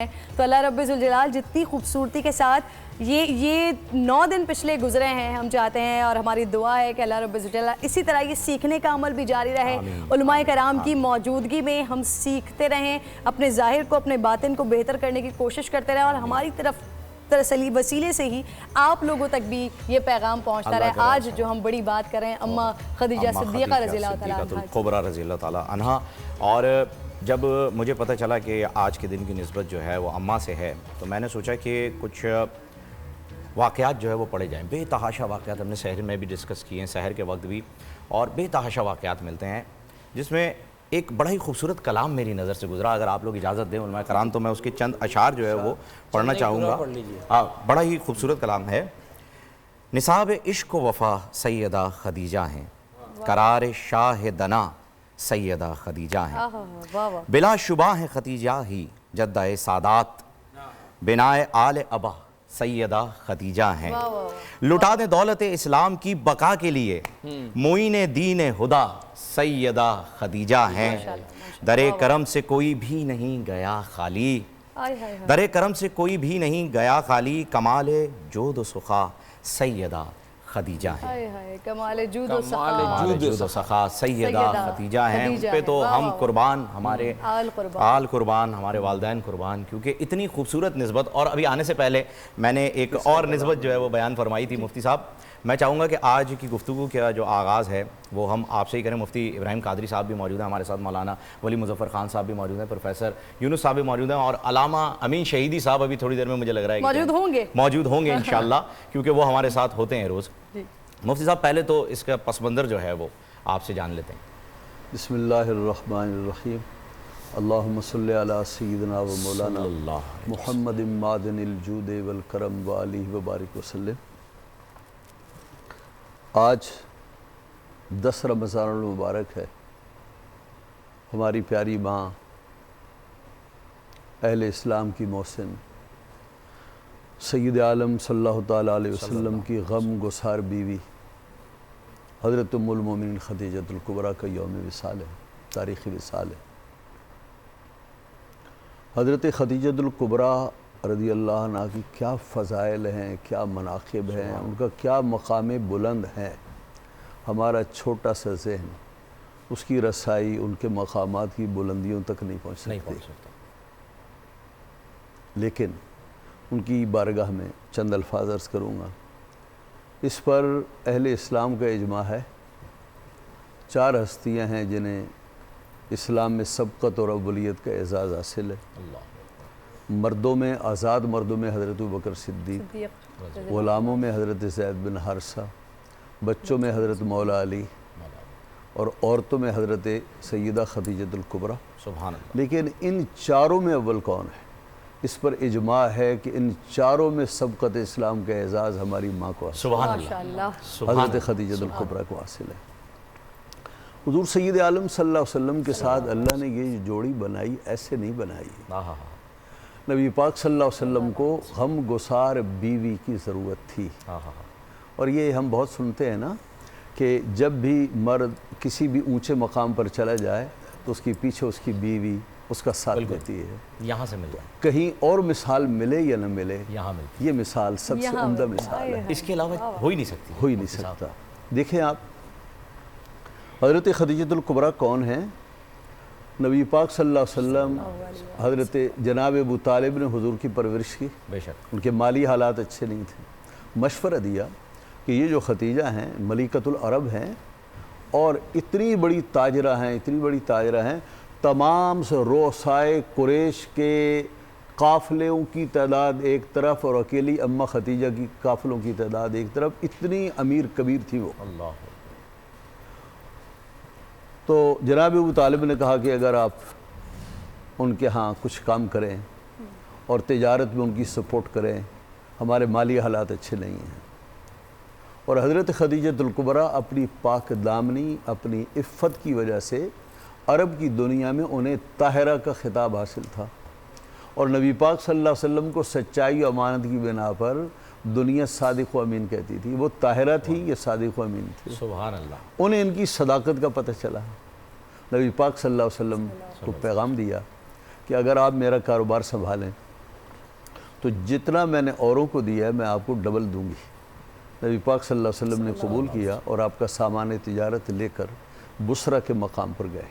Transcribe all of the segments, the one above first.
تو اللہ رب ذوالجلال جتنی خوبصورتی کے ساتھ یہ 9 دن پچھلے گزرے ہیں، ہم چاہتے ہیں اور ہماری دعا ہے کہ اللہ رب ذوالجلال اسی طرح یہ سیکھنے کا عمل بھی جاری رہے، علماء کرام کی موجودگی میں ہم سیکھتے رہیں، اپنے ظاہر کو اپنے باطن کو بہتر کرنے کی کوشش کرتے رہیں اور ہماری طرف ترسلی وسیلے سے ہی آپ لوگوں تک بھی یہ پیغام پہنچتا رہے۔ آج جو ہم بڑی بات کر رہے ہیں اماں خدیجہ صدیقہ رضی اللہ تعالیٰ عنہا کبریٰ رضی اللہ تعالیٰ عنہا، اور جب مجھے پتہ چلا کہ آج کے دن کی نسبت جو ہے وہ اماں سے ہے تو میں نے سوچا کہ کچھ واقعات جو ہے وہ پڑھے جائیں۔ بے تحاشا واقعات ہم نے سحر میں بھی ڈسکس کیے ہیں، سحر کے وقت بھی، اور بے تحاشا واقعات ملتے ہیں جس میں ایک بڑا ہی خوبصورت کلام میری نظر سے گزرا۔ اگر آپ لوگ اجازت دیں علماء کرام تو میں اس کے چند اشعار جو ہے وہ پڑھنا چاہوں گا۔ ہاں، بڑا ہی خوبصورت کلام ہے۔ نصاب عشق و وفا سیدہ خدیجہ ہیں، قرار شاہ دنا سیدہ خدیجہ ہیں، بلا شبہ ہیں خدیجہ ہی جدہ سادات، بنائے آل ابا سیدہ خدیجہ ہیں، لٹا دیں دولت اسلام کی بقا کے لیے معین دین خدا سیدہ خدیجہ ہیں، در کرم سے کوئی بھی نہیں گیا خالی، در کرم سے کوئی بھی نہیں گیا خالی، کمال جود و سخا سیدہ خدیجہ ہیں، کمال جود و سخا سیدہ خدیجہ ہیں۔ ان پہ تو ہم قربان، ہمارے آل قربان، ہمارے والدین قربان، کیونکہ اتنی خوبصورت نسبت۔ اور ابھی آنے سے پہلے میں نے ایک اور نسبت جو ہے وہ بیان فرمائی تھی مفتی صاحب۔ میں چاہوں گا کہ آج کی گفتگو کا جو آغاز ہے وہ ہم آپ سے ہی کریں۔ مفتی ابراہیم قادری صاحب بھی موجود ہیں ہمارے ساتھ، مولانا ولی مظفر خان صاحب بھی موجود ہیں، پروفیسر یونس صاحب بھی موجود ہیں، اور علامہ امین شہیدی صاحب ابھی تھوڑی دیر میں مجھے لگ رہا ہے موجود ہوں گے انشاءاللہ، کیونکہ وہ ہمارے ساتھ ہوتے ہیں روز۔ مفتی صاحب پہلے تو اس کا پس منظر جو ہے وہ آپ سے جان لیتے ہیں۔ بسم اللہ الرحمن الرحیم، اللہم صلی علی سیدنا و مولانا محمد معدن الجود والکرم و آلہ وبارک وسلم۔ آج 10 رمضان المبارک ہے۔ ہماری پیاری ماں، اہل اسلام کی محسن، سید عالم صلی اللہ تعالیٰ علیہ وسلم کی غم گسار بیوی حضرت ام المومنین خدیجۃ الکبریٰ کا یوم وصال ہے، تاریخی وصال ہے۔ حضرت خدیجۃ الکبریٰ رضی اللہ عنہ کی کیا فضائل ہیں، کیا مناقب ہیں، ان کا کیا مقام بلند ہے۔ ہمارا چھوٹا سا ذہن اس کی رسائی، ان کے مقامات کی بلندیوں تک نہیں پہنچ سکتا، لیکن ان کی بارگاہ میں چند الفاظ عرض کروں گا۔ اس پر اہل اسلام کا اجماع ہے، 4 ہستیاں ہیں جنہیں اسلام میں سبقت اور اولیت کا اعزاز حاصل ہے۔ مردوں میں، آزاد مردوں میں حضرت ابوبکر صدیق، غلاموں میں حضرت زید بن حارثہ، بچوں میں حضرت مولا علی، اور عورتوں میں حضرت سیدہ خدیجۃ الکبریٰ۔ سبحان اللہ۔ لیکن ان 4 میں اول کون ہے؟ اس پر اجماع ہے کہ ان 4 میں سبقت اسلام کا اعزاز ہماری ماں کو حاصل ہے، سبحان اللہ، حضرت خدیجۃ الکبریٰ کو حاصل ہے۔ حضور سید عالم صلی اللہ علیہ وسلم کے ساتھ اللہ نے یہ جوڑی بنائی، ایسے نہیں بنائی۔ نبی پاک صلی اللہ علیہ وسلم کو غم گسار بیوی کی ضرورت تھی، اور یہ ہم بہت سنتے ہیں نا کہ جب بھی مرد کسی بھی اونچے مقام پر چلا جائے تو اس کی پیچھے اس کی بیوی اس کا ساتھ دیتی ہے۔ یہاں سے مل جائے، کہیں اور مثال ملے یا نہ ملے، یہاں ملتی، یہ مثال سب سے عمدہ مثال ہے، اس کے علاوہ ہو ہی نہیں سکتی، ہو ہی نہیں سکتا۔ دیکھیں آپ، حضرت خدیجۃ الکبریٰ کون ہیں؟ نبی پاک صلی اللہ علیہ وسلم، حضرت جناب ابو طالب نے حضور کی پرورش کی، بے شک ان کے مالی حالات اچھے نہیں تھے، مشورہ دیا کہ یہ جو خدیجہ ہیں ملکۃ العرب ہیں اور اتنی بڑی تاجرہ ہیں، تمام سے رؤسائے قریش کے قافلوں کی تعداد ایک طرف اور اکیلی اماں خدیجہ کی قافلوں کی تعداد ایک طرف، اتنی امیر کبیر تھی وہ۔ اللہ۔ تو جناب ابو طالب نے کہا کہ اگر آپ ان کے ہاں کچھ کام کریں اور تجارت میں ان کی سپورٹ کریں، ہمارے مالی حالات اچھے نہیں ہیں۔ اور حضرت خدیجۃ الکبریٰ اپنی پاک دامنی، اپنی عفت کی وجہ سے عرب کی دنیا میں انہیں طاہرہ کا خطاب حاصل تھا، اور نبی پاک صلی اللہ علیہ وسلم کو سچائی و امانت کی بنا پر دنیا صادق و امین کہتی تھی۔ وہ طاہرہ تھی، یہ صادق و امین تھی۔ سبحان اللہ۔ انہیں ان کی صداقت کا پتہ چلا، نبی پاک صلی اللہ علیہ وسلم کو پیغام دیا کہ اگر آپ میرا کاروبار سنبھالیں تو جتنا میں نے اوروں کو دیا ہے میں آپ کو ڈبل دوں گی۔ نبی پاک صلی اللہ علیہ وسلم نے قبول کیا اور آپ کا سامان تجارت لے کر بصرہ کے مقام پر گئے۔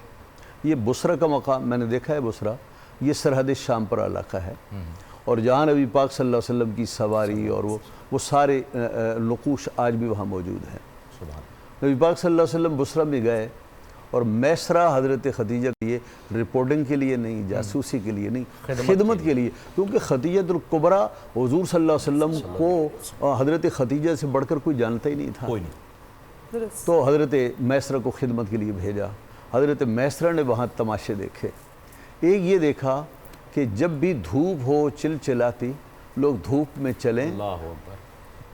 یہ بصرہ کا مقام میں نے دیکھا ہے، بصرہ یہ سرحد شام پر علاقہ ہے، اور جہاں نبی پاک صلی اللہ علیہ وسلم کی سواری اور وہ سارے نقوش آج بھی وہاں موجود ہیں۔ نبی پاک صلی اللہ علیہ وسلم بصرہ میں گئے اور میسرہ حضرت خدیجہ کے لیے رپورٹنگ کے لیے نہیں، جاسوسی کے لیے نہیں، خدمت کے لیے، کیونکہ خدیجہ الکبریٰ حضور صلی اللہ علیہ وسلم کو حضرت خدیجہ سے بڑھ کر کوئی جانتا ہی نہیں تھا، تو حضرت میسرہ کو خدمت کے لیے بھیجا۔ حضرت میسرہ نے وہاں تماشے دیکھے۔ ایک یہ دیکھا کہ جب بھی دھوپ ہو چلچلاتی، لوگ دھوپ میں چلیں،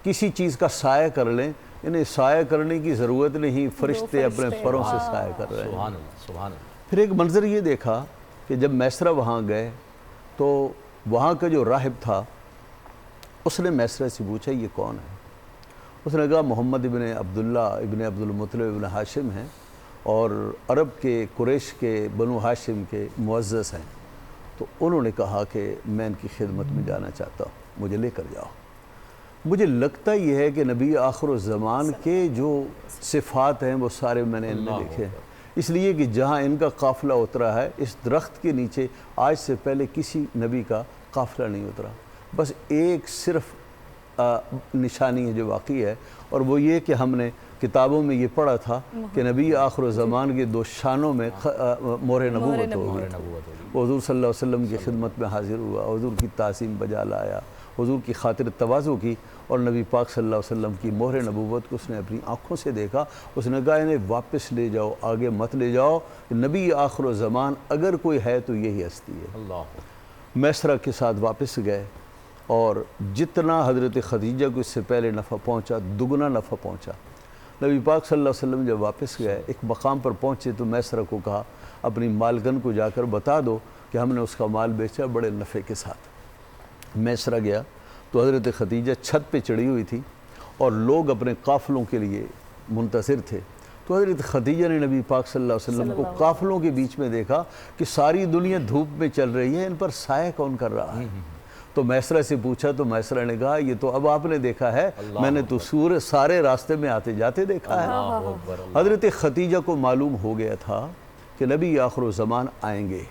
کسی چیز کا سایہ کر لیں، انہیں سایہ کرنے کی ضرورت نہیں، فرشتے اپنے پروں سے سایہ کر رہے ہیں۔ پھر ایک منظر یہ دیکھا کہ جب میسرہ وہاں گئے تو وہاں کا جو راہب تھا اس نے میسرہ سے پوچھا یہ کون ہے؟ اس نے کہا محمد ابن عبداللہ ابن عبد المطلب ابن ہاشم ہیں، اور عرب کے قریش کے بنو ہاشم کے معزز ہیں۔ تو انہوں نے کہا کہ میں ان کی خدمت میں جانا چاہتا ہوں، مجھے لے کر جاؤ۔ مجھے لگتا یہ ہے کہ نبی آخر الزمان کے جو صفات ہیں وہ سارے میں نے ان میں دیکھے ہیں، اس لیے کہ جہاں ان کا قافلہ اترا ہے اس درخت کے نیچے آج سے پہلے کسی نبی کا قافلہ نہیں اترا، بس ایک صرف نشانی ہے جو واقعی ہے، اور وہ یہ کہ ہم نے کتابوں میں یہ پڑھا تھا کہ نبی آخر الزمان کے 2 شانوں میں مہر نبوت ہوگی۔ وہ حضور صلی اللہ علیہ وسلم کی خدمت میں حاضر ہوا، حضور کی تعظیم بجا لایا، حضور کی خاطر تواضع کی، اور نبی پاک صلی اللہ علیہ وسلم کی مہر نبوت کو اس نے اپنی آنکھوں سے دیکھا۔ اس نے کہا انہیں واپس لے جاؤ، آگے مت لے جاؤ، نبی آخر الزمان اگر کوئی ہے تو یہی ہستی ہے۔ میسرہ کے ساتھ واپس گئے، اور جتنا حضرت خدیجہ کو اس سے پہلے نفع پہنچا دگنا نفع پہنچا۔ نبی پاک صلی اللہ علیہ وسلم جب واپس گئے ایک مقام پر پہنچے تو میسرہ کو کہا اپنی مالکن کو جا کر بتا دو کہ ہم نے اس کا مال بیچا بڑے نفع کے ساتھ۔ میسرہ گیا تو حضرت خدیجہ چھت پہ چڑھی ہوئی تھی اور لوگ اپنے قافلوں کے لیے منتظر تھے، تو حضرت خدیجہ نے نبی پاک صلی اللہ علیہ وسلم کو قافلوں کے بیچ میں دیکھا کہ ساری دنیا دھوپ میں چل رہی ہے، ان پر سایہ کون کر رہا ہے؟ تو میسرہ سے پوچھا تو میسرہ نے کہا یہ تو اب آپ نے دیکھا ہے، میں نے تو سارے راستے میں آتے جاتے دیکھا ہے۔ حضرت خدیجہ کو معلوم ہو گیا تھا کہ نبی آخر الزمان آئیں گے،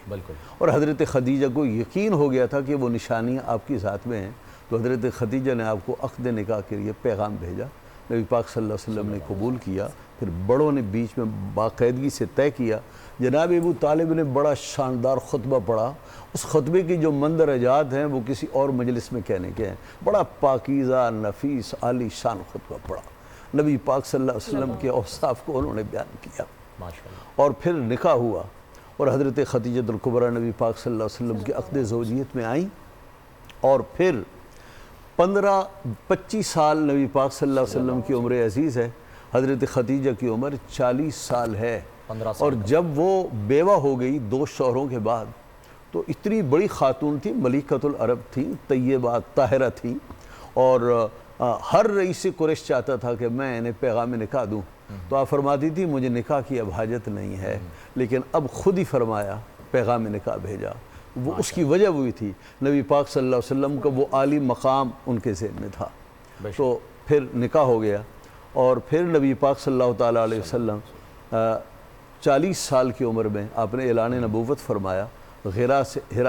اور حضرت خدیجہ کو یقین ہو گیا تھا کہ وہ نشانیاں آپ کی ذات میں ہیں، تو حضرت خدیجہ نے آپ کو عقد نکاح کے لیے پیغام بھیجا۔ نبی پاک صلی اللہ علیہ وسلم نے قبول کیا، پھر بڑوں نے بیچ میں باقاعدگی سے طے کیا۔ جناب ابو طالب نے بڑا شاندار خطبہ پڑھا، اس خطبے کی جو مندرجات ہیں وہ کسی اور مجلس میں کہنے کے ہیں، بڑا پاکیزہ نفیس عالی شان خطبہ پڑھا، نبی پاک صلی اللہ علیہ وسلم کے اوصاف کو انہوں نے بیان کیا، اور پھر نکاح ہوا، اور حضرت خدیجہ الکبریٰ نبی پاک صلی اللہ علیہ وسلم کے عقد زوجیت میں آئیں، اور پھر 25 سال نبی پاک صلی اللہ علیہ وسلم کی عمر عزیز ہے، حضرت خدیجہ کی عمر 40 سال ہے، اور جب وہ بیوہ ہو گئی 2 شوہروں کے بعد تو اتنی بڑی خاتون تھی، ملکۃ العرب تھی، طیبہ طاہرہ تھی، اور ہر رئیس قریش چاہتا تھا کہ میں انہیں پیغام نکاح دوں، تو آپ فرماتی تھی مجھے نکاح کی اب حاجت نہیں ہے، لیکن اب خود ہی فرمایا پیغام نکاح بھیجا۔ وہ اس کی وجہ ہوئی تھی نبی پاک صلی اللہ علیہ وسلم کا وہ عالی مقام ان کے ذہن میں تھا، تو پھر نکاح ہو گیا، اور پھر نبی پاک صلی اللہ تعالیٰ علیہ وسلم 40 سال کی عمر میں آپ نے اعلان نبوت فرمایا، ہرا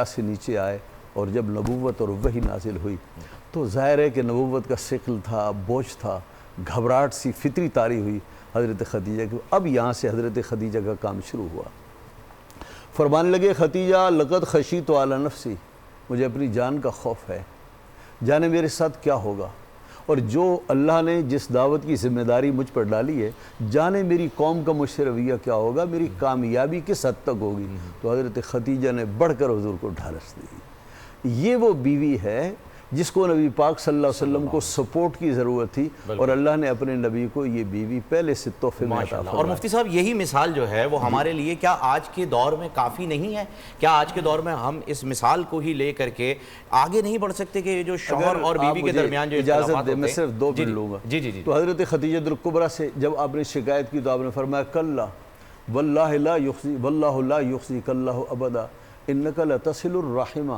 سے نیچے آئے، اور جب نبوت اور وحی نازل ہوئی تو ظاہر ہے کہ نبوت کا ثقل تھا، بوجھ تھا، گھبراہٹ سی فطری طاری ہوئی حضرت خدیجہ کی۔ اب یہاں سے حضرت خدیجہ کا کام شروع ہوا، فرمانے لگے خدیجہ لقد خشیت علی نفسی، مجھے اپنی جان کا خوف ہے، جانے میرے ساتھ کیا ہوگا، اور جو اللہ نے جس دعوت کی ذمہ داری مجھ پر ڈالی ہے، جانے میری قوم کا مجھ سے رویہ کیا ہوگا، میری کامیابی کس حد تک ہوگی۔ تو حضرت خدیجہ نے بڑھ کر حضور کو ڈھارس دی۔ یہ وہ بیوی ہے جس کو نبی پاک صلی اللہ علیہ وسلم کو سپورٹ کی ضرورت تھی، اور اللہ نے اپنے نبی کو یہ بیوی پہلے سے تحفے میں عطا فرمایا۔ اور مفتی صاحب یہی مثال جو ہے وہ ہمارے لیے کیا آج کے دور میں کافی نہیں ہے؟ کیا آج کے دور میں ہم اس مثال کو ہی لے کر کے آگے نہیں بڑھ سکتے کہ یہ جو شوہر اور بیوی کے درمیان جو اجازت دے میں صرف 2 منٹ لوں گا۔ تو حضرت خدیجہ الکبریٰ سے جب آپ نے شکایت کی تو آپ نے فرمایا کلا واللہ لا یخزی واللہ لا یخزیک اللہ ابدا انک لتصل الرحمہ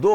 2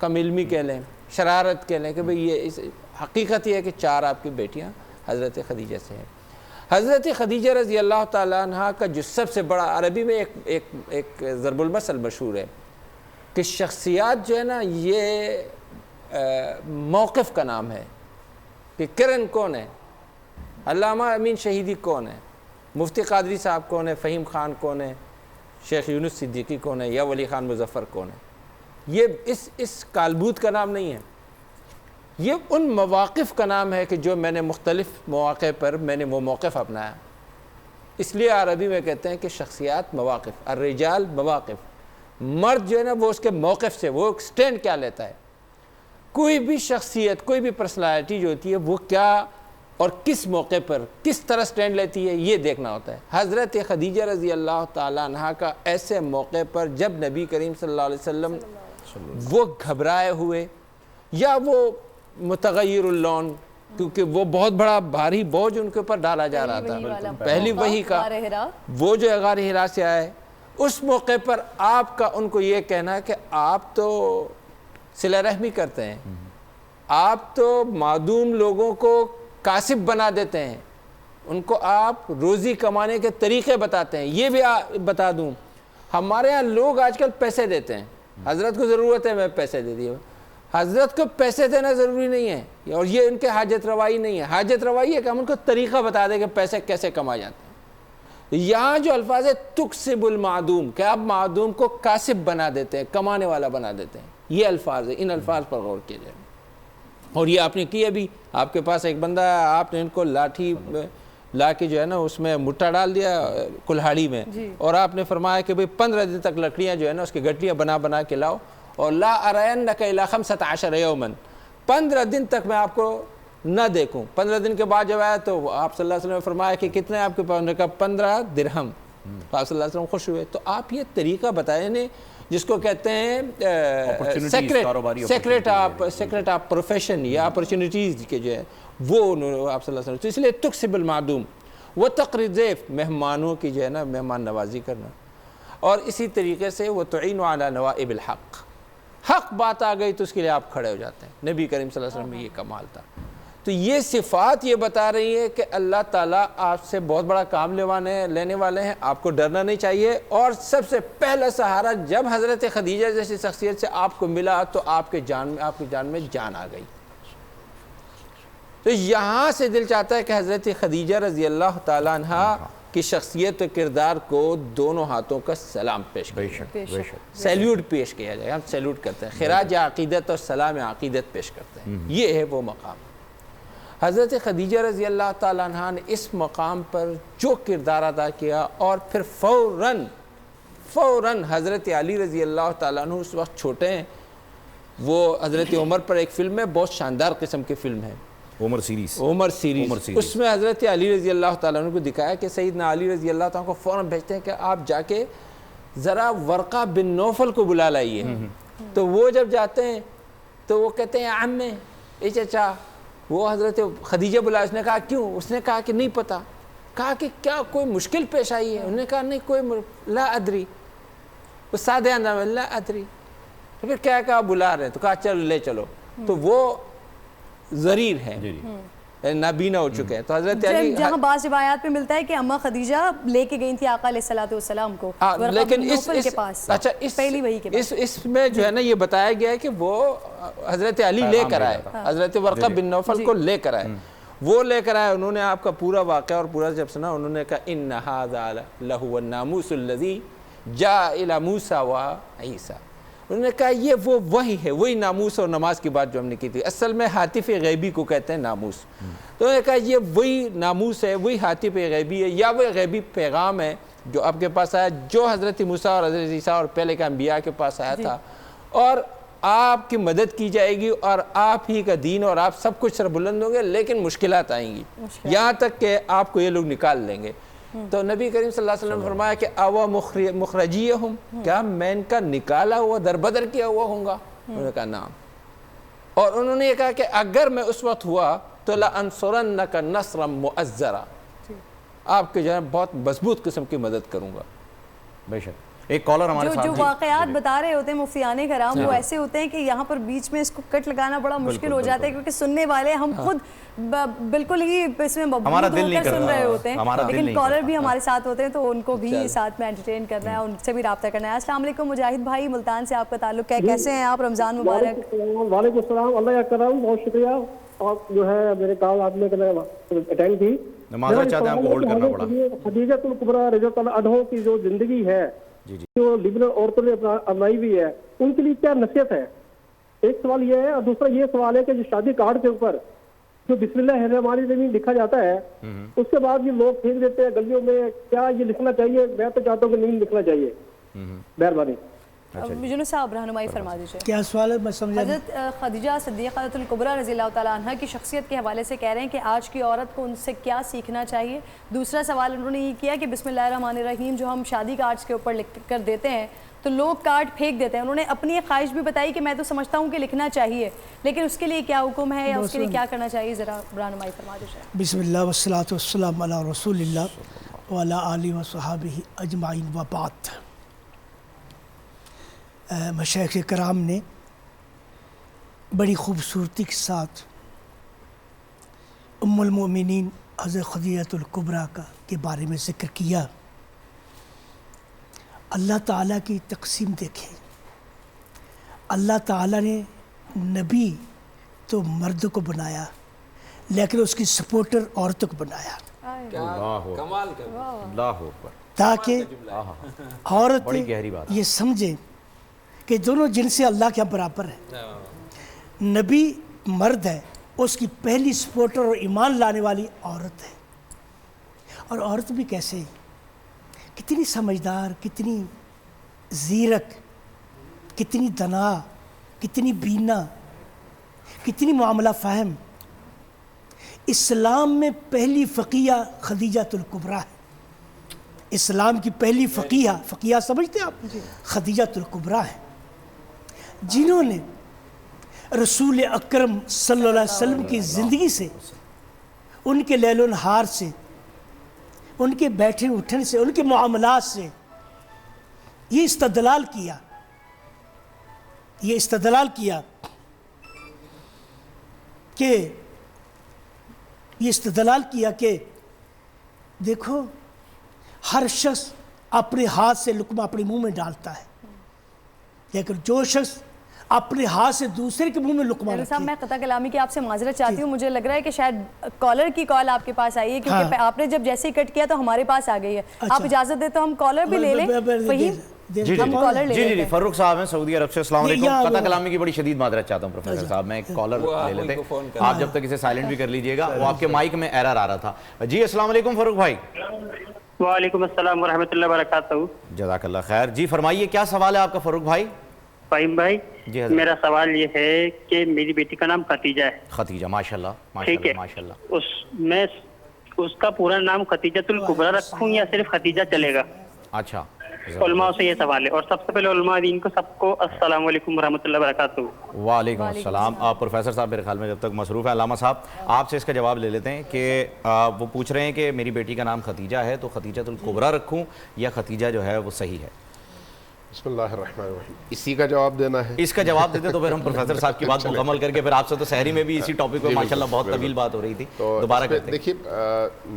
کم علمی کہہ لیں، شرارت کہہ لیں کہ بھئی یہ حقیقت یہ ہے کہ 4 آپ کی بیٹیاں حضرت خدیجہ سے ہیں۔ حضرت خدیجہ رضی اللہ تعالیٰ عنہ کا جو سب سے بڑا، عربی میں ایک ضرب المثل مشہور ہے کہ شخصیات جو ہے نا یہ موقف کا نام ہے، کہ کرن کون ہے، علامہ امین شہیدی کون ہے، مفتی قادری صاحب کون ہے، فہیم خان کون ہے، شیخ یونس صدیقی کون ہے، یا ولی خان مظفر کون ہے۔ یہ اس کالبوت کا نام نہیں ہے، یہ ان مواقف کا نام ہے کہ جو میں نے مختلف مواقع پر میں نے وہ موقف اپنایا۔ اس لیے عربی میں کہتے ہیں کہ شخصیات مواقف، الرجال مواقف، مرد جو ہے نا وہ اس کے موقف سے وہ سٹینڈ کیا لیتا ہے۔ کوئی بھی شخصیت، کوئی بھی پرسنالٹی جو ہوتی ہے وہ کیا اور کس موقع پر کس طرح سٹینڈ لیتی ہے یہ دیکھنا ہوتا ہے۔ حضرت خدیجہ رضی اللہ تعالیٰ عنہ کا ایسے موقع پر جب نبی کریم صلی اللہ علیہ وسلم وہ گھبرائے ہوئے یا وہ متغیر اللون، کیونکہ وہ بہت بڑا بھاری بوجھ ان کے اوپر ڈالا جا رہا تھا، پہلی وحی کا وہ جو غار حرا سے آئے، اس موقع پر آپ کا ان کو یہ کہنا ہے کہ آپ تو صلہ رحمی کرتے ہیں، آپ تو معدوم لوگوں کو کاسب بنا دیتے ہیں، ان کو آپ روزی کمانے کے طریقے بتاتے ہیں۔ یہ بھی بتا دوں، ہمارے ہاں لوگ آج کل پیسے دیتے ہیں، حضرت کو ضرورت ہے میں پیسے دے دیا، حضرت کو پیسے دینا ضروری نہیں ہے، اور یہ ان کے حاجت روائی نہیں ہے۔ حاجت روائی ہے کہ ہم ان کو طریقہ بتا دیں کہ پیسے کیسے کمائے جاتے ہیں۔ یہاں جو الفاظ ہے تکسب المعدوم، کہ آپ معدوم کو کاسب بنا دیتے ہیں، کمانے والا بنا دیتے ہیں، یہ الفاظ ہے، ان الفاظ پر غور کیے جائے۔ اور یہ آپ نے کیا بھی، آپ کے پاس ایک بندہ ہے، آپ نے ان کو لاٹھی لا کے جو ہے نا اس میں مٹھا ڈال دیا کلہاڑی میں، اور آپ نے فرمایا کہ بھئی 15 دن تک لکڑیاں جو ہے نا اس کی گٹلیاں بنا کے لاؤ، اور لا ارینک الی 15 یوما، 15 دن تک میں آپ کو نہ دیکھوں۔ 15 دن کے بعد جب آیا تو آپ صلی اللہ علیہ وسلم نے فرمایا کہ کتنے آپ کے پاس، انہوں نے کہا 15 درہم۔ آپ صلی اللہ علیہ وسلم خوش ہوئے۔ تو آپ یہ طریقہ بتائے نے جس کو کہتے ہیں سیکریٹ آف پروفیشن یا اپرچونیٹیز کے جو ہے وہ آپ صلی اللہ علیہ وسلم، تو اس لیے تکسب المعدوم وہ تقریر ضیف، مہمانوں کی جو ہے نا مہمان نوازی کرنا، اور اسی طریقے سے وہ تعین علی نوائب الحق، حق بات آ گئی تو اس کے لیے آپ کھڑے ہو جاتے ہیں۔ نبی کریم صلی اللہ علیہ وسلم میں یہ کمال تھا۔ تو یہ صفات یہ بتا رہی ہے کہ اللہ تعالیٰ آپ سے بہت بڑا کام لینے والے ہیں، آپ کو ڈرنا نہیں چاہیے۔ اور سب سے پہلا سہارا جب حضرت خدیجہ جیسی شخصیت سے آپ کو ملا تو آپ کی جان میں جان آ گئی۔ تو یہاں سے دل چاہتا ہے کہ حضرت خدیجہ رضی اللہ تعالیٰ عنہ کی شخصیت و کردار کو دونوں ہاتھوں کا سلام پیش کیا جائے، سیلیوٹ پیش کیا جائے۔ ہم سیلیوٹ کرتے ہیں، خراج عقیدت اور سلام عقیدت پیش کرتے ہیں، یہ ہے وہ مقام۔ حضرت خدیجہ رضی اللہ تعالیٰ عنہ نے اس مقام پر جو کردار ادا کیا، اور پھر فوراً حضرت علی رضی اللہ تعالیٰ عنہ اس وقت چھوٹے ہیں، وہ حضرت عمر پر ایک فلم ہے، بہت شاندار قسم کی فلم ہے، عمر سیریز۔ اس میں حضرت علی رضی اللہ تعالیٰ عنہ کو دکھایا کہ سیدنا علی رضی اللہ تعالیٰ عنہ کو فوراً بھیجتے ہیں کہ آپ جا کے ذرا ورقہ بن نوفل کو بلا لائیے۔ تو وہ جب جاتے ہیں تو وہ کہتے ہیں عمے، اے چچا، وہ حضرت خدیجہ بلا، اس نے کہا کیوں؟ اس نے کہا کہ نہیں پتہ، کہا کہ کیا کوئی مشکل پیش آئی ہے؟ انہوں نے کہا نہیں کوئی لا ادری، وہ سادہ انداز میں لا ادری۔ تو پھر کیا کہا بلا رہے ہیں، تو کہا چلو لے چلو۔ تو وہ ضریر ہے، نابینا ہو چکے ہیں۔ تو حضرت علی جہاں بعض روایات میں ملتا ہے کہ اماں خدیجہ لے کے گئی تھی آقا علیہ الصلوۃ والسلام کو، لیکن اچھا پہلی وحی کے پاس اس میں جو ہے نا یہ بتایا گیا ہے کہ وہ حضرت علی لے کر آئے، حضرت ورقہ بن نوفل کو لے کر آئے، وہ لے کر آئے۔ انہوں نے آپ کا پورا واقعہ اور پورا جب سنا، انہوں نے کہا ان ھذا لہو الناموس الذی جاء الی موسیٰ و عیسیٰ۔ انہوں نے کہا یہ وہ وہی ہے، وہی ناموس اور نماز کی بات جو ہم نے کی تھی۔ اصل میں ہاتف غیبی کو کہتے ہیں ناموس۔ تو انہوں نے کہا یہ وہی ناموس ہے، وہی ہاتف غیبی ہے، یا وہ غیبی پیغام ہے جو آپ کے پاس آیا، جو حضرت موسیٰ اور حضرت عیسیٰ اور پہلے کے انبیاء کے پاس آیا تھا، اور آپ کی مدد کی جائے گی، اور آپ ہی کا دین اور آپ سب کچھ سر بلند ہوں گے، لیکن مشکلات آئیں گی، یہاں تک کہ آپ کو یہ لوگ نکال لیں گے۔ تو نبی کریم صلی اللہ علیہ وسلم نے فرمایا کہ اوا مخرجیہم، کیا میں ان کا نکالا ہوا دربدر کیا ہوا ہوں گا؟ انہوں نے کہا نعم۔ اور انہوں نے یہ کہا کہ اگر میں اس وقت ہوا تو لانصرنک نصرا مؤزرا، آپ کے جو ہے بہت مضبوط قسم کی مدد کروں گا۔ بے شک ایک کالر ہمارے ساتھ جو واقعات بتا رہے ہوتے ہیں مفتیان کرام وہ ایسے ہوتے ہیں کہ یہاں پر بیچ میں اس کو کٹ لگانا بڑا مشکل ہو جاتا ہے کیونکہ سننے والے ہم خود بالکل ہی اس میں مبہوت ہو کر سن رہے ہوتے ہیں، لیکن کالر بھی ہمارے ساتھ ہوتے ہیں تو ان کو بھی ساتھ میں انٹرٹین کرنا ہے، ان سے بھی رابطہ کرنا ہے۔ السلام علیکم مجاہد بھائی، ملتان سے آپ کا تعلق ہے، کیسے ہیں آپ؟ رمضان مبارک۔ وعلیکم السلام، اللہ یا کرام، بہت شکریہ۔ آپ جو ہے میرے کال آپ نے اٹینڈ کی، معذرت چاہتے ہیں آپ کو ہولڈ کرنا پڑا۔ خدیجۃ الکبریٰ رضی اللہ عنہا کی جو زندگی ہے جو لبنان عورتوں نے اپنائی ہوئی ہے، ان کے لیے کیا نصیحت ہے؟ ایک سوال یہ ہے، اور دوسرا یہ سوال ہے کہ جو شادی کارڈ کے اوپر جو بسم اللہ الرحمن الرحیم لکھا جاتا ہے اس کے بعد یہ لوگ پھینک دیتے ہیں گلیوں میں، کیا یہ لکھنا چاہیے؟ میں تو چاہتا ہوں کہ نہیں لکھنا چاہیے، مہربانی۔ یونس صاحب رہنمائی فرما دیجیے۔ کیا سوال ہے؟ میں سمجھا نہیں۔ حضرت خدیجہ صدیقہ الکبریٰ رضی اللہ تعالیٰ عنہ کی شخصیت کے حوالے سے کہہ رہے ہیں کہ آج کی عورت کو ان سے کیا سیکھنا چاہیے۔ دوسرا سوال انہوں نے یہ کیا کہ بسم اللہ الرحمن الرحیم جو ہم شادی کارڈز کے اوپر لکھ کر دیتے ہیں تو لوگ کارڈ پھینک دیتے ہیں۔ انہوں نے اپنی ایک خواہش بھی بتائی کہ میں تو سمجھتا ہوں کہ لکھنا چاہیے، لیکن اس کے لیے کیا حکم ہے یا اس کے لیے کیا کرنا چاہیے، ذرا رہنمائی فرما دیجیے۔ بسم اللہ والصلاۃ والسلام علی رسول اللہ وعلی آلہ وصحبہ اجمعین وبعد۔ مشائخ کرام نے بڑی خوبصورتی کے ساتھ ام المؤمنین حضرت خدیجہ الکبریٰ کے بارے میں ذکر کیا۔ اللہ تعالیٰ کی تقسیم دیکھیں، اللہ تعالیٰ نے نبی تو مرد کو بنایا لیکن اس کی سپورٹر عورتوں کو بنایا تاکہ عورت یہ سمجھے کہ دونوں جن سے اللہ کے برابر ہے۔ نبی مرد ہے، اس کی پہلی سپورٹر اور ایمان لانے والی عورت ہے، اور عورت بھی کیسے، کتنی سمجھدار، کتنی زیرک، کتنی دنا، کتنی بینا، کتنی معاملہ فہم۔ اسلام میں پہلی فقیہ خدیجہ الکبریٰ ہے، اسلام کی پہلی فقیہ سمجھتے ہیں آپ؟ خدیجہ الکبریٰ ہے، جنہوں نے رسول اکرم صلی اللہ علیہ وسلم کی زندگی سے، ان کے لیل و نہار سے، ان کے بیٹھے اٹھنے سے، ان کے معاملات سے یہ استدلال کیا کہ دیکھو ہر شخص اپنے ہاتھ سے لقمہ اپنے منہ میں ڈالتا ہے، لیکن جو شخص اپنے ہاتھ سے دوسرے کے منہ میں لقمہ رکھے۔ صاحب میں قطع کلامی کی آپ سے معذرت چاہتی ہوں، مجھے لگ رہا ہے کہ شاید کالر کی کال آپ کے پاس آئی ہے، کیونکہ آپ نے جب جیسے ہی کٹ کیا تو ہمارے پاس آ گئی ہے۔ آپ اجازت دیں تو ہم کالر بھی لے لیں؟ جی فاروق صاحب ہیں سعودی عرب سے، السلام علیکم۔ قطع کلامی کی بڑی شدید معذرت چاہتا ہوں پروفیسر صاحب، میں ایک کالر لے لیتے، آپ جب تک اسے سائلنٹ بھی کر لیجئے گا، وہ آپ کے مائک میں ایرر آ رہا تھا۔ جی السلام علیکم فاروق بھائی۔ وعلیکم السلام ورحمۃ اللہ وبرکاتہ۔ جزاک اللہ خیر۔ جی فرمائیے کیا سوال ہے آپ کا فاروق بھائی؟ فہیم بھائی، میرا سوال یہ ہے کہ میری بیٹی کا نام خدیجہ ہے۔ خدیجہ، ماشاءاللہ ٹھیک ہے، میں اس کا پورا نام خدیجۃ الکبریٰ رکھوں یا صرف خدیجہ چلے گا؟ اچھا، علماء سے یہ سوال ہے، اور سب سے پہلے علماء دین کو سب کو السلام علیکم ورحمۃ اللہ وبرکاتہ۔ وعلیکم السلام۔ آپ پروفیسر صاحب میرے خیال میں جب تک مصروف ہے، علامہ صاحب آپ سے اس کا جواب لے لیتے ہیں کہ وہ پوچھ رہے ہیں کہ میری بیٹی کا نام خدیجہ ہے تو خدیجۃ الکبریٰ رکھوں یا خدیجہ جو ہے وہ صحیح ہے؟ بسم اللہ الرحمن الرحیم۔ اسی کا جواب دینا ہے؟ اس کا جواب دیتے تو پھر ہم پروفیسر صاحب کی بات مکمل کر کے پھر آپ سے تو سحری میں بھی اسی ٹاپک پہ ماشاءاللہ بہت طویل بات ہو رہی تھی، دوبارہ کرتے ہیں۔ دیکھیے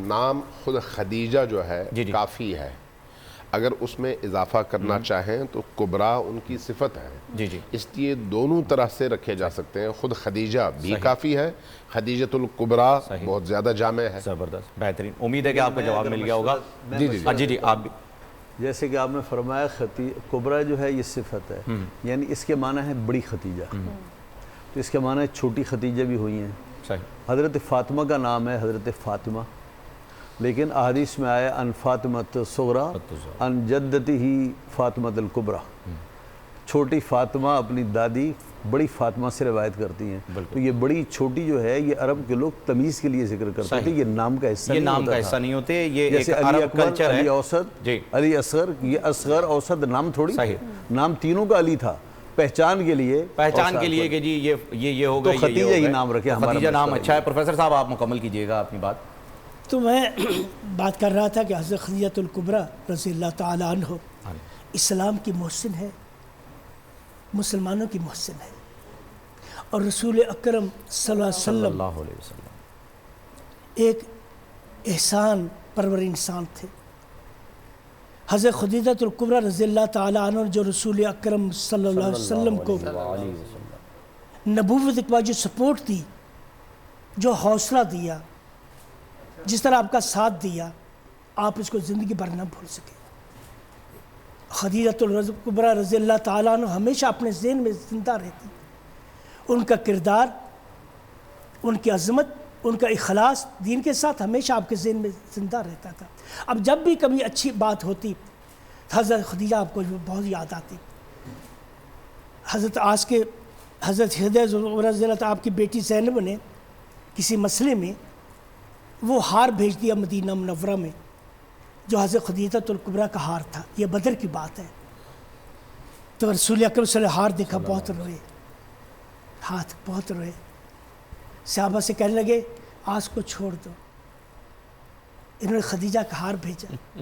نام خود خدیجہ جو ہے کافی ہے، اگر اس میں اضافہ کرنا چاہیں تو کبریٰ ان کی صفت ہے، اس لیے دونوں طرح سے رکھے جا سکتے ہیں۔ خود خدیجہ بھی کافی ہے، خدیجۃ الکبریٰ بہت زیادہ جامع ہے۔ زبردست، بہترین، امید ہے کہ آپ کا جواب مل گیا ہوگا۔ جی آپ بھی جیسے کہ آپ نے فرمایا کبریٰ جو ہے یہ صفت ہے، یعنی اس کے معنی ہے بڑی خدیجہ، تو اس کے معنی چھوٹی خدیجہ بھی ہوئی ہیں۔ حضرت فاطمہ کا نام ہے حضرت فاطمہ، لیکن احادیث میں آیا ان فاطمۃ الصغریٰ ان جدتہ فاطمۃ الکبریٰ، چھوٹی فاطمہ اپنی دادی بڑی فاطمہ سے روایت کرتی ہیں، تو یہ بڑی چھوٹی جو ہے یہ عرب کے لوگ تمیز کے لیے ذکر کرتے تھے، یہ نام کا حصہ نہیں ہوتے، یہ جیسے علی اکبر، علی اوسط، علی اصغر، یہ اصغر اوسط نام تھوڑی، نام تینوں کا علی تھا، پہچان کے لیے کہ جی یہ ہوگا، تو خدیجہ ہی نام رکھے، خدیجہ نام اچھا ہے۔ پروفیسر صاحب آپ مکمل کیجئے گا اپنی بات۔ تو میں بات کر رہا تھا کہ حضرت خدیجہ الکبریٰ رضی اللہ تعالیٰ عنہ اسلام کی محسن ہے، مسلمانوں کی محسن ہے، اور رسول اکرم صلی اللہ علیہ وسلم ایک احسان پرور انسان تھے۔ حضرت خدیجہ الکبریٰ رضی اللہ تعالیٰ عنہ جو رسول اکرم صلی اللہ علیہ وسلم کو نبوت کے بعد جو سپورٹ دی، جو حوصلہ دیا، جس طرح آپ کا ساتھ دیا، آپ اس کو زندگی بھر نہ بھول سکے۔ خدیجہ الکبریٰ رضی اللہ تعالیٰ عنہ ہمیشہ اپنے ذہن میں زندہ رہتی، ان کا کردار، ان کی عظمت، ان کا اخلاص دین کے ساتھ ہمیشہ آپ کے ذہن میں زندہ رہتا تھا۔ اب جب بھی کبھی اچھی بات ہوتی حضرت خدیجہ آپ کو بہت یاد آتی۔ حضرت آج کے حضرت رضی اللہ آپ کی بیٹی زینب نے کسی مسئلے میں وہ ہار بھیج دیا مدینہ منورہ میں جو حضرت خدیجہ الکبریٰ کا ہار تھا، یہ بدر کی بات ہے۔ تو رسول اکرم صلی اللہ علیہ وسلم ہار دیکھا، بہت روئے، ہاتھ بہت روئے، صحابہ سے کہنے لگے آج کو چھوڑ دو، انہوں نے خدیجہ کا ہار بھیجا۔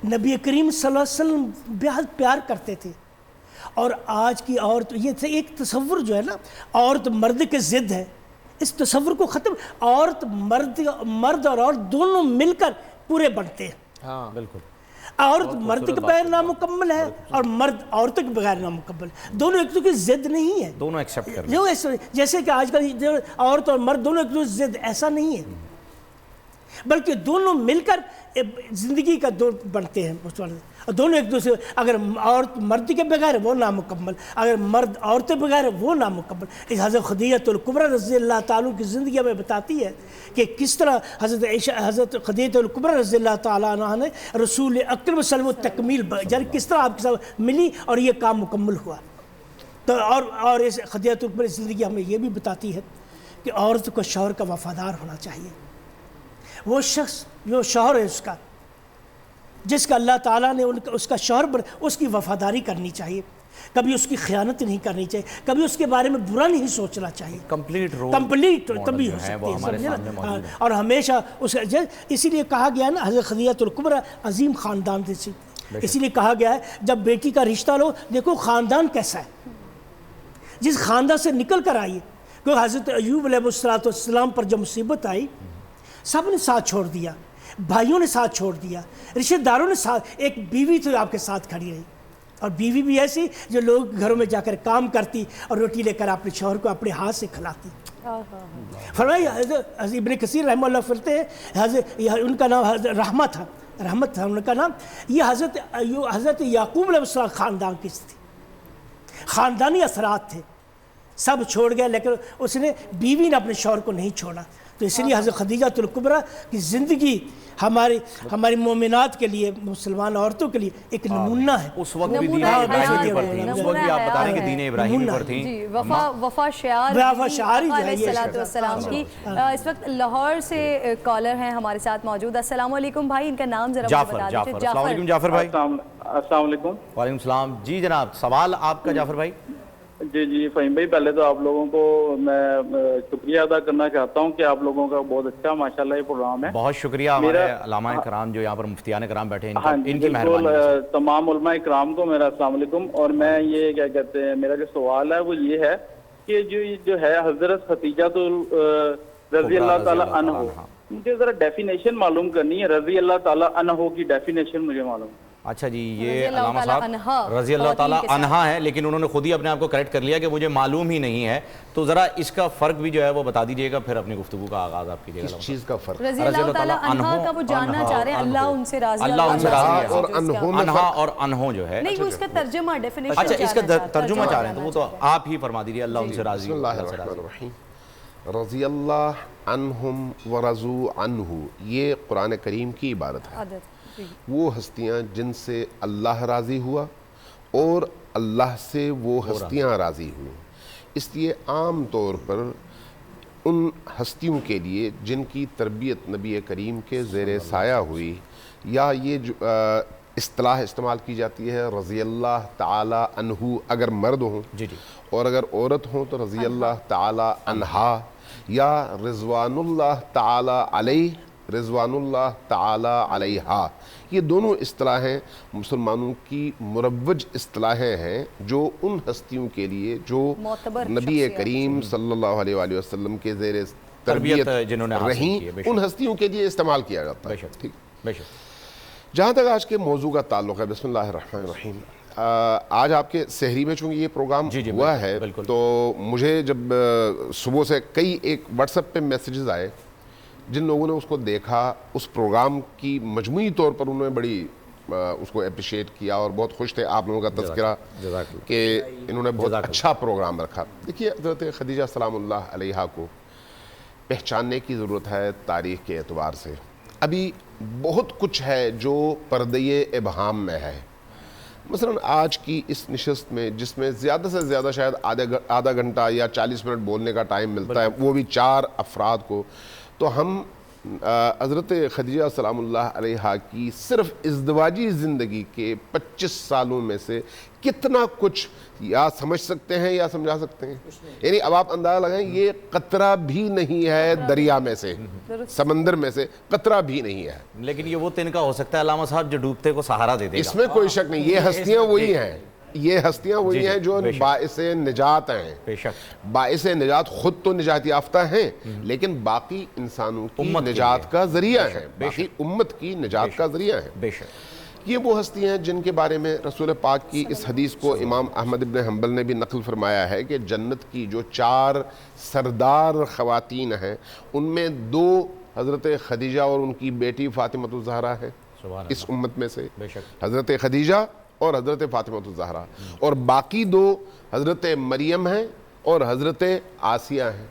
نبی کریم صلی اللہ علیہ وسلم بہت پیار کرتے تھے، اور آج کی عورت، یہ ایک تصور جو ہے نا عورت مرد کے ضد ہے، اس تصور کو ختم، عورت مرد اور عورت دونوں مل کر پورے بنتے ہیں۔ ہاں بالکل، عورت مرد کے بغیر نامکمل ہے اور مرد عورتوں کے بغیر نامکمل، دونوں ایک دوسرے کی ضد نہیں ہے، دونوں ایکسیپٹ کر لیں، جیسے کہ آج کل عورت اور مرد دونوں ایک دوسرے کی ضد، ایسا نہیں ہے، بلکہ دونوں مل کر زندگی کا دور بنتے ہیں، اور دونوں ایک دوسرے، اگر عورت مرد کے بغیر وہ نامکمل، اگر مرد عورت بغیر وہ نامکمل۔ اس حضرت خدیجہ الکبریٰ رضی اللہ تعالیٰ کی زندگی ہمیں بتاتی ہے کہ کس طرح حضرت خدیجہ الکبریٰ رضی اللہ تعالیٰ عنہ نے رسول اکرم صلی اللہ علیہ وسلم تکمیل، یعنی کس طرح آپ کے ساتھ ملی اور یہ کام مکمل ہوا۔ تو اور اس خدیجہ الکبریٰ کی زندگی ہمیں یہ بھی بتاتی ہے کہ عورت کو شوہر کا وفادار ہونا چاہیے، وہ شخص جو شوہر ہے اس کا، جس کا اللہ تعالیٰ نے اس کا شوہر پر اس کی وفاداری کرنی چاہیے، کبھی اس کی خیانت نہیں کرنی چاہیے، کبھی اس کے بارے میں برا نہیں سوچنا چاہیے، کمپلیٹ تبھی ہو سکتی ہے، اور ہمیشہ اسی لیے کہا گیا ہے نا حضرت خدیجہ الکبریٰ عظیم خاندان تھی، اسی لیے کہا گیا ہے جب بیٹی کا رشتہ لو دیکھو خاندان کیسا ہے، جس خاندان سے نکل کر آئیے، کیونکہ حضرت ایوب علیہ السلام پر جب مصیبت آئی سب نے ساتھ چھوڑ دیا، بھائیوں نے ساتھ چھوڑ دیا، رشتہ داروں نے ساتھ، ایک بیوی تو آپ کے ساتھ کھڑی رہی، اور بیوی بھی ایسی جو لوگ گھروں میں جا کر کام کرتی اور روٹی لے کر اپنے شوہر کو اپنے ہاتھ سے کھلاتی۔ فرمایا ابن کثیر رحمہ اللہ فرماتے ہیں ان کا نام رحمت تھا ان کا نام، یہ حضرت یعقوب علیہ السلام خاندان کی تھی، خاندانی اثرات تھے، سب چھوڑ گیا، لیکن اس نے بیوی نے اپنے شوہر کو نہیں چھوڑا۔ تو اس لیے حضرت خدیجہ الکبریٰ کی زندگی ہماری مومنات کے لیے، مسلمان عورتوں کے لیے ایک نمونہ ہے۔ اس وقت بھی دین ابراہیمی پر تھیں، اس وقت بھی آپ بتا رہے ہیں کہ دین ابراہیمی پر تھیں، وفا شعار علیہ السلام کی۔ اس وقت لاہور سے کالر ہیں ہمارے ساتھ موجود۔ السلام علیکم بھائی، ان کا نام ذرا بتا دیجیے۔ السلام علیکم جعفر بھائی۔ السلام علیکم۔ وعلیکم السلام، جی جناب سوال آپ کا جعفر بھائی۔ جی فہیم بھائی، پہلے تو آپ لوگوں کو میں شکریہ ادا کرنا چاہتا ہوں کہ آپ لوگوں کا بہت اچھا ماشاءاللہ یہ پروگرام ہے۔ بہت شکریہ ہمارے علماء کرام جو یہاں پر مفتیان کرام بیٹھے ہیں، ان کی مہربانی۔ تمام علماء کرام کو میرا السلام علیکم۔ اور میں یہ کیا کہتے ہیں، میرا جو سوال ہے وہ یہ ہے کہ جو ہے حضرت خدیجہ رضی اللہ تعالیٰ عنہ، مجھے ذرا ڈیفینیشن معلوم کرنی ہے، رضی اللہ تعالیٰ عنہ کی ڈیفینیشن مجھے معلوم۔ اچھا جی، یہ علامہ صاحب رضی اللہ تعالیٰ عنہا ہے، لیکن انہوں نے خود ہی اپنے آپ کو کریکٹ کر لیا کہ مجھے معلوم ہی نہیں ہے، تو ذرا اس کا فرق بھی جو ہے وہ بتا دیجئے گا، پھر اپنی گفتگو کا آغاز آپ کیجئے گا۔ اس چیز کا فرق رضی اللہ تعالیٰ عنہا کا وہ جاننا چاہ رہے ہیں، اللہ ان سے راضی ہے، اللہ ان سے راضی ہے، اور عنہا اور انہو جو ہے، نہیں وہ اس کا ترجمہ ڈیفینیشن، اچھا اس کا ترجمہ چاہ رہے ہیں تو وہ تو آپ ہی فرما دیجئے، اللہ ان سے راضی ہے۔ بسم اللہ الرحمن الرحیم۔ رضی اللہ عنہم ورضوا عنہ، یہ قرآن کریم کی عبارت ہے۔ وہ ہستیاں جن سے اللہ راضی ہوا اور اللہ سے وہ ہستیاں راضی ہوئیں، اس لیے عام طور پر ان ہستیوں کے لیے جن کی تربیت نبی کریم کے زیر سایہ ہوئی، یا یہ جو اصطلاح استعمال کی جاتی ہے رضی اللہ تعالی عنہ اگر مرد ہوں، اور اگر عورت ہوں تو رضی اللہ تعالی عنہا، یا رضوان اللہ تعالی علیہ رضوان اللہ تعالی علیہا، یہ دونوں اصطلاحیں مسلمانوں کی مروج اصطلاحیں ہیں جو ان ہستیوں کے لیے جو نبی کریم صلی اللہ علیہ وآلہ وسلم کے زیر تربیت جنہوں نے رہیں ان ہستیوں کے لیے استعمال کیا جاتا ہے. ٹھیک. بے شک. جہاں تک آج کے موضوع کا تعلق ہے، بسم اللہ الرحمن الرحیم، آج آپ کے سحری میں چونکہ یہ پروگرام ہوا ہے تو مجھے جب صبح سے کئی ایک واٹس ایپ پہ میسیجز آئے، جن لوگوں نے اس کو دیکھا، اس پروگرام کی مجموعی طور پر انہوں نے بڑی اس کو اپریشیٹ کیا اور بہت خوش تھے. آپ لوگوں کا تذکرہ کہ انہوں نے بہت اچھا پروگرام رکھا. دیکھیے حضرت خدیجہ سلام اللہ علیہا کو پہچاننے کی ضرورت ہے تاریخ کے اعتبار سے. ابھی بہت کچھ ہے جو پردے ابہام میں ہے. مثلا آج کی اس نشست میں جس میں زیادہ سے زیادہ شاید آدھا گھنٹہ یا 40 منٹ بولنے کا ٹائم ملتا ہے، وہ بھی 4 افراد کو، تو ہم حضرت خدیجہ سلام اللہ علیہا کی صرف ازدواجی زندگی کے 25 سالوں میں سے کتنا کچھ یا سمجھ سکتے ہیں یا سمجھا سکتے ہیں. یعنی اب آپ اندازہ لگائیں، یہ قطرہ بھی نہیں ہے دریا میں سے، سمندر میں سے قطرہ بھی نہیں ہے. لیکن یہ وہ تنکا ہو سکتا ہے علامہ صاحب جو ڈوبتے کو سہارا دے دے گا. اس میں کوئی شک نہیں. یہ ہستیاں وہی ہیں، یہ ہستیاں وہی ہیں جو باعث نجات ہیں. بے شک. باعث نجات خود تو نجات یافتہ ہیں، لیکن باقی انسانوں کی نجات کا ذریعہ ہیں، باقی امت کی نجات کا ذریعہ ہیں. بے شک. یہ وہ ہستی ہیں جن کے بارے میں رسول پاک کی اس حدیث کو امام احمد ابن حنبل نے بھی نقل فرمایا ہے کہ جنت کی جو 4 سردار خواتین ہیں ان میں 2 حضرت خدیجہ اور ان کی بیٹی فاطمہ الزہرا ہے اس امت میں سے. حضرت خدیجہ اور حضرت فاطمہ الزہرا، اور باقی 2 حضرت مریم ہیں اور حضرت آسیہ ہیں،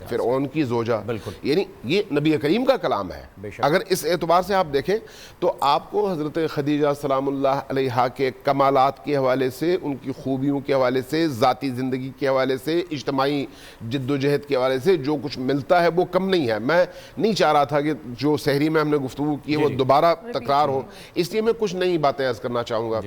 فرعون کی زوجہ. یعنی یہ نبی کریم کا کلام ہے. اگر اس اعتبار سے آپ دیکھیں تو آپ کو حضرت خدیجہ سلام اللہ علیہا کے کمالات کے حوالے سے، ان کی خوبیوں کے حوالے سے، ذاتی زندگی کے حوالے سے، اجتماعی جد و جہد کے حوالے سے جو کچھ ملتا ہے وہ کم نہیں ہے. میں نہیں چاہ رہا تھا کہ جو سحری میں ہم نے گفتگو کی ہے وہ دوبارہ تکرار ہو، اس لیے میں کچھ نئی باتیں عرض کرنا چاہوں گا.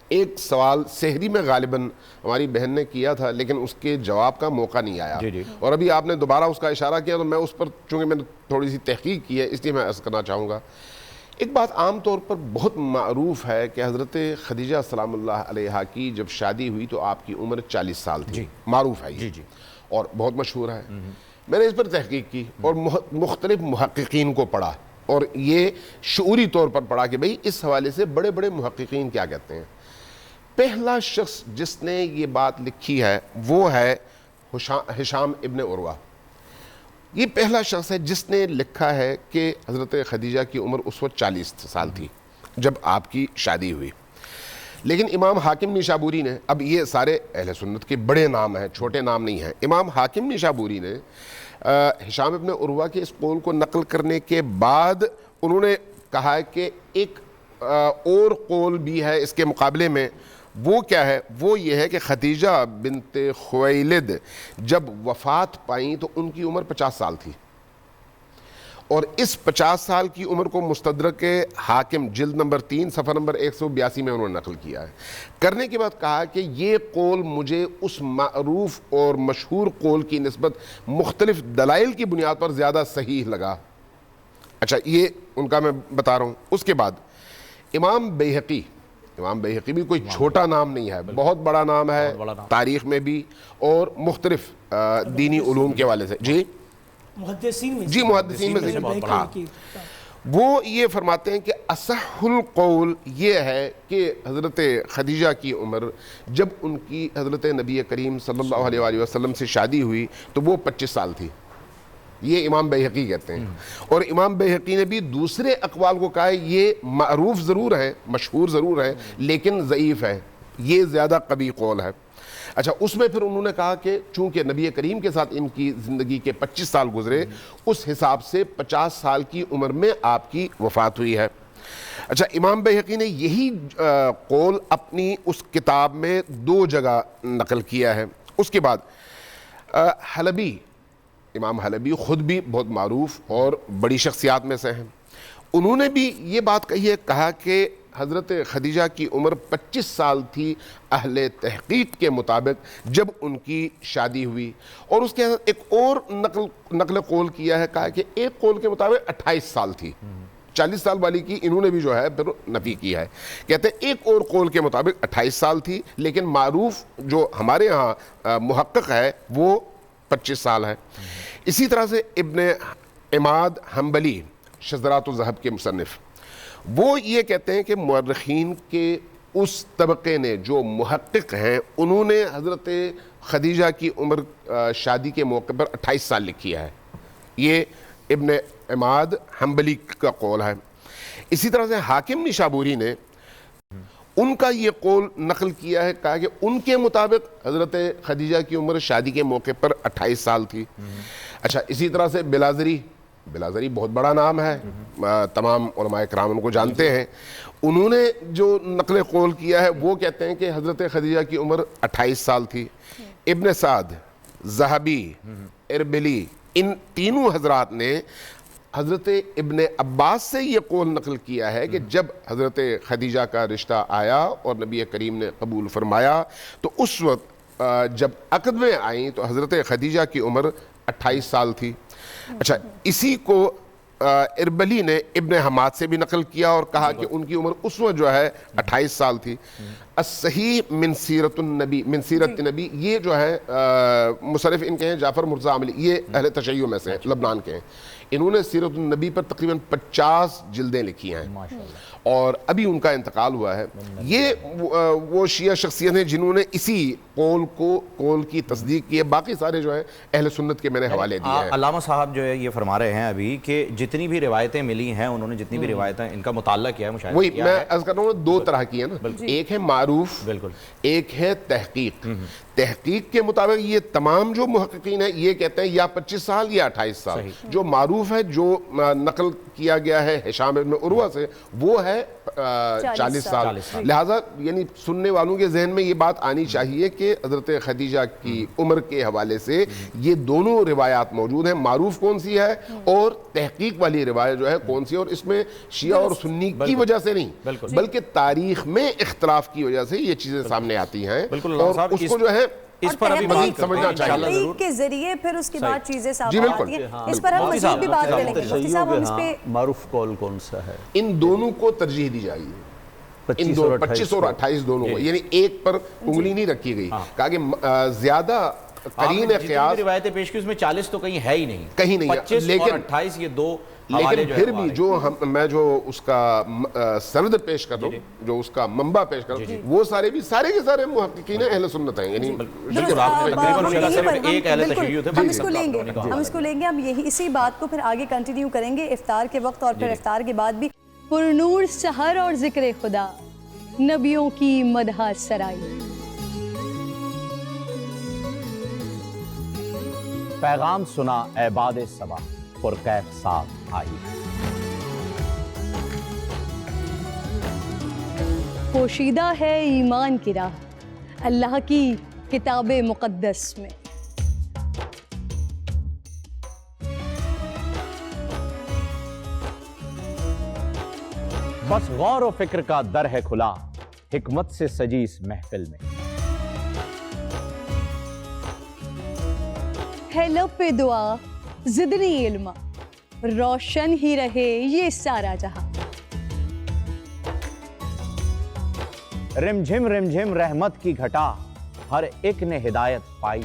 ایک سوال سحری میں غالباً ہماری بہن نے کیا تھا لیکن اس کے جواب کا موقع نہیں آیا، اور ابھی آپ نے دوبارہ اس کا اشارہ کیا تو میں اس پر چونکہ میں نے تھوڑی سی تحقیق کی ہے اس لیے میں عرض کرنا چاہوں گا. ایک بات عام طور پر بہت معروف ہے کہ حضرت خدیجہ سلام اللہ علیہا کی جب شادی ہوئی تو آپ کی عمر 40 سال تھی. معروف ہے یہ اور بہت مشہور ہے. میں نے اس پر تحقیق کی اور مختلف محققین کو پڑھا اور یہ شعوری طور پر پڑھا کہ بھئی اس حوالے سے بڑے بڑے محققین کیا کہتے ہیں. پہلا شخص جس نے یہ بات لکھی ہے وہ ہے ہشام ابن عروہ. یہ پہلا شخص ہے جس نے لکھا ہے کہ حضرت خدیجہ کی عمر اس وقت 40 سال تھی جب آپ کی شادی ہوئی. لیکن امام حاکم نیشابوری نے، اب یہ سارے اہل سنت کے بڑے نام ہیں، چھوٹے نام نہیں ہیں، امام حاکم نیشابوری نے ہشام ابن عروہ کے اس قول کو نقل کرنے کے بعد انہوں نے کہا ہے کہ ایک اور قول بھی ہے اس کے مقابلے میں. وہ کیا ہے؟ وہ یہ ہے کہ خدیجہ بنت خویلد جب وفات پائیں تو ان کی عمر 50 سال تھی، اور اس 50 سال کی عمر کو مستدرک حاکم جلد نمبر 3 صفحہ نمبر 182 میں انہوں نے نقل کیا ہے. کرنے کے بعد کہا کہ یہ قول مجھے اس معروف اور مشہور قول کی نسبت مختلف دلائل کی بنیاد پر زیادہ صحیح لگا. اچھا یہ ان کا میں بتا رہا ہوں. اس کے بعد امام بیہقی بھی کوئی چھوٹا نام نہیں ہے، بہت بڑا نام ہے تاریخ میں بھی اور مختلف دینی علوم کے حوالے سے. محدثین میں سے وہ یہ فرماتے ہیں کہ اصح القول یہ ہے کہ حضرت خدیجہ کی عمر جب ان کی حضرت نبی کریم صلی اللہ علیہ وآلہ وسلم سے شادی ہوئی تو وہ 25 سال تھی. یہ امام بیہقی کہتے ہیں. اور امام بیہقی نے بھی دوسرے اقوال کو کہا ہے یہ معروف ضرور ہے، مشہور ضرور ہے، لیکن ضعیف ہے، یہ زیادہ قوی قول ہے. اچھا اس میں پھر انہوں نے کہا کہ چونکہ نبی کریم کے ساتھ ان کی زندگی کے 25 سال گزرے اس حساب سے 50 سال کی عمر میں آپ کی وفات ہوئی ہے. اچھا امام بیہقی نے یہی قول اپنی اس کتاب میں 2 جگہ نقل کیا ہے. اس کے بعد حلبی، امام حلبی خود بھی بہت معروف اور بڑی شخصیات میں سے ہیں، انہوں نے بھی یہ بات کہی ہے، کہا کہ حضرت خدیجہ کی عمر 25 سال تھی اہل تحقیق کے مطابق جب ان کی شادی ہوئی، اور اس کے ایک اور نقل قول کیا ہے، کہا کہ ایک قول کے مطابق 28 سال تھی، 40 سال والی کی انہوں نے بھی جو ہے پھر نفی کیا ہے، کہتے ہیں ایک اور قول کے مطابق 28 سال تھی، لیکن معروف جو ہمارے ہاں محقق ہے وہ 25 سال ہے۔ اسی طرح سے ابن عماد حنبلی شذرات الذہب کے مصنف، وہ یہ کہتے ہیں کہ مورخین کے اس طبقے نے جو محقق ہیں انہوں نے حضرت خدیجہ کی عمر شادی کے موقع پر 28 سال لکھی ہے، یہ ابن عماد حنبلی کا قول ہے۔ اسی طرح سے حاکم نشابوری نے ان کا یہ قول نقل کیا ہے، کہا کہ ان کے مطابق حضرت خدیجہ کی عمر شادی کے موقع پر 28 سال تھی۔ اچھا، اسی طرح سے بلازری بہت بڑا نام ہے، تمام علماء کرام ان کو جانتے ہیں، انہوں نے جو نقل قول کیا ہے وہ کہتے ہیں کہ حضرت خدیجہ کی عمر 28 سال تھی۔ ابن سعد، ذہبی، اربلی، ان تینوں حضرات نے حضرت ابن عباس سے یہ قول نقل کیا ہے کہ جب حضرت خدیجہ کا رشتہ آیا اور نبی کریم نے قبول فرمایا تو اس وقت جب عقد میں آئیں تو حضرت خدیجہ کی عمر 28 سال تھی۔ اچھا، اسی کو اربلی نے ابن حماد سے بھی نقل کیا اور کہا کہ ان کی عمر اس وقت جو ہے 28 سال تھی۔ الصحیح من سیرت النبی، یہ جو ہے مصنف ان کے ہیں جعفر مرزا عاملی، یہ اہل تشیع میں سے ہیں، لبنان کے ہیں، انہوں نے سیرت النبی پر تقریباً 50 جلدیں لکھی ہیں اور ابھی ان کا انتقال ہوا ہے۔ یہ وہ شیعہ شخصیت ہیں جنہوں نے اسی قول کی تصدیق کی ہے، باقی سارے جو ہیں اہل سنت کے میں نے حوالے دیے ہیں۔ علامہ صاحب جو ہے یہ فرما رہے ہیں ابھی کہ جتنی بھی روایتیں ملی ہیں انہوں نے جتنی بھی روایتیں ان کا مطالعہ کیا ہے، مشاہدہ وہی کیا میں ہے، عرض کر رہا ہوں، دو طرح کی ہے نا، ایک ہے معروف، بالکل، ایک ہے تحقیق۔ تحقیق کے مطابق یہ تمام جو محققین ہیں یہ کہتے ہیں یا 25 سال یا 28 سال۔ جو معروف ہے، جو نقل کیا گیا ہے ہشام بن عروہ سے، وہ ہے 40 سال۔ لہٰذا یعنی سننے والوں کے ذہن میں یہ بات آنی چاہیے کہ حضرت خدیجہ کی عمر کے حوالے سے یہ دونوں روایات موجود ہیں، معروف کون سی ہے اور تحقیق والی روایت جو ہے کون سی ہے، اور اس میں شیعہ اور سنی کی وجہ سے نہیں بلکہ تاریخ میں اختلاف کی وجہ سے یہ چیزیں سامنے آتی ہیں، اور اس کو جو ہے اس پر ابھی بات سمجھنا چاہیے تحقیق کے ذریعے پھر اس کے بعد چیزیں سامنے آتی ہیں۔ اس پر ہم مزید بھی بات کریں گے۔ مفتی صاحب، ہم اس پہ معروف قول کون سا ہے؟ ان دونوں کو ترجیح دی جائے گی، ان 25 اور 28 دونوں کو، یعنی ایک پر انگلی نہیں رکھی گئی، کہا کہ زیادہ قرین قیاس روایتیں پیش کی اس میں 40 تو کہیں ہے ہی نہیں، کہیں نہیں ہے، 25 اور 28 یہ دو، لیکن پھر بھی جو میں جو اس کا سند پیش کر رہا ہوں، جو اس کا منبع پیش کر رہا ہوں، وہ سارے بھی سارے کے سارے محققین اہل سنت ہیں، یعنی ہم اس کو لیں گے، ہم یہی اسی بات کو پھر آگے کنٹینیو کریں گے افطار کے وقت اور پھر افطار کے بعد بھی۔ پرنور سحر اور ذکر خدا، نبیوں کی مدح سرائی، پیغام سنا اے باد صبا، پرکیف ساتھ آئی، پوشیدہ ہے ایمان کی راہ اللہ کی کتاب مقدس میں۔ بس غور و فکر کا در ہے کھلا، حکمت سے سجی اس محفل میں، ہے لب پہ دعا زدنی علما، روشن ہی رہے یہ سارا جہاں، رم جھم رحمت کی گھٹا، ہر ایک نے ہدایت پائی،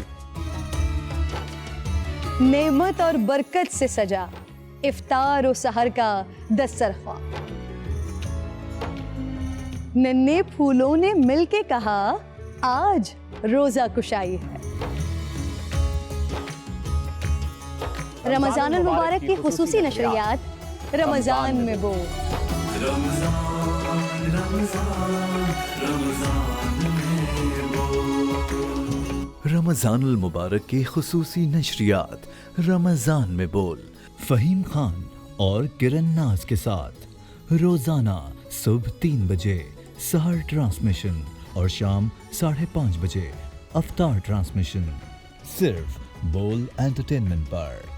نعمت اور برکت سے سجا افطار و سحر کا دسترخوان، ننے پھولوں نے مل کے کہا آج روزہ کشائی ہے۔ رمضان المبارک کی خصوصی نشریات رمضان میں بول۔ رمضان المبارک کی خصوصی نشریات رمضان میں بول، فہیم خان اور کرن ناز کے ساتھ روزانہ صبح 3 بجے سحر ٹرانسمیشن اور شام 5:30 بجے افطار ٹرانسمیشن، صرف بول انٹرٹینمنٹ پر۔